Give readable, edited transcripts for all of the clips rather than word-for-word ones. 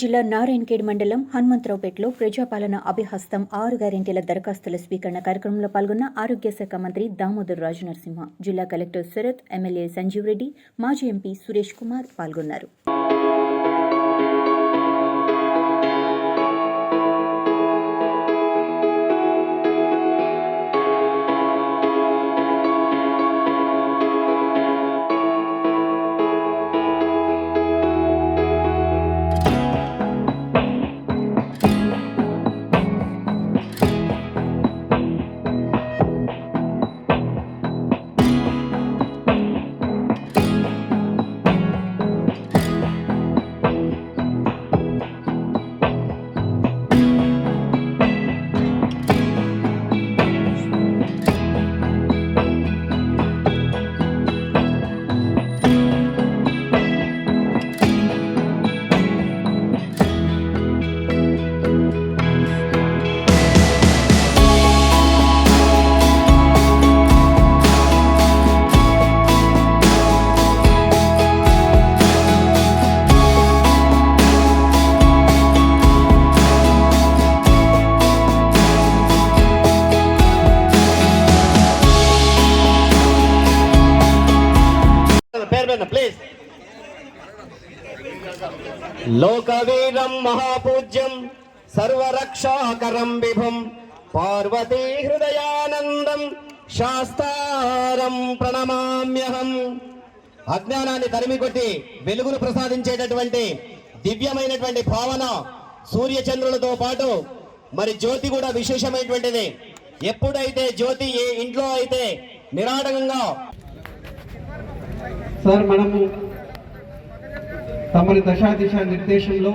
జిల్లా నారాయణఖేడ్ మండలం హనుమంతరావుపేటలో ప్రజాపాలన అభిహస్తం 6 గ్యారెంటీల దరఖాస్తుల స్వీకరణ కార్యక్రమంలో పాల్గొన్న ఆరోగ్య శాఖ మంత్రి దామోదర్ రాజనరసింహ, జిల్లా కలెక్టర్ శరత్, ఎమ్మెల్యే సంజీవ్ రెడ్డి, మాజీ ఎంపీ సురేష్ కుమార్ పాల్గొన్నారు. ప్లీజ్. లోకవీరం మహాపూజ్యం సర్వరక్షాకరం విభుం పార్వతీ హృదయానందం శాస్తారం ప్రణమామ్యహం. అజ్ఞానాన్ని తరిమికొట్టి వెలుగును ప్రసాదించేటటువంటి దివ్యమైనటువంటి భావన సూర్యచంద్రులతో పాటు మరి జ్యోతి కూడా విశేషమైనటువంటిది. ఎప్పుడైతే జ్యోతి ఏ ఇంట్లో అయితే నిరాటకంగా సార్ మనము తమరి దశాదిశ నిర్దేశంలో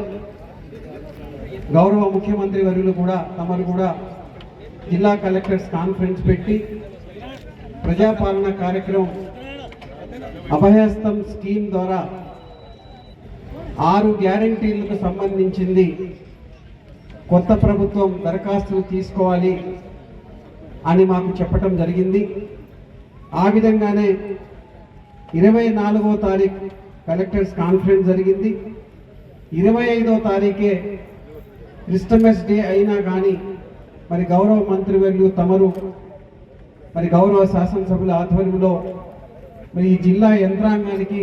గౌరవ ముఖ్యమంత్రి వర్యులు కూడా తమరు కూడా జిల్లా కలెక్టర్స్ కాన్ఫరెన్స్ పెట్టి ప్రజాపాలన కార్యక్రమం అభయహస్తం స్కీమ్ ద్వారా 6 గ్యారంటీలకు సంబంధించింది కొత్త ప్రభుత్వం దరఖాస్తులు తీసుకోవాలి అని మాకు చెప్పడం జరిగింది. ఆ విధంగానే 24వ తారీఖు కలెక్టర్స్ కాన్ఫరెన్స్ జరిగింది. 25వ తారీఖే క్రిస్టమస్ డే అయినా కానీ మరి గౌరవ మంత్రివర్యులు తమరు మరి గౌరవ శాసనసభ్యుల ఆధ్వర్యంలో మరి ఈ జిల్లా యంత్రాంగానికి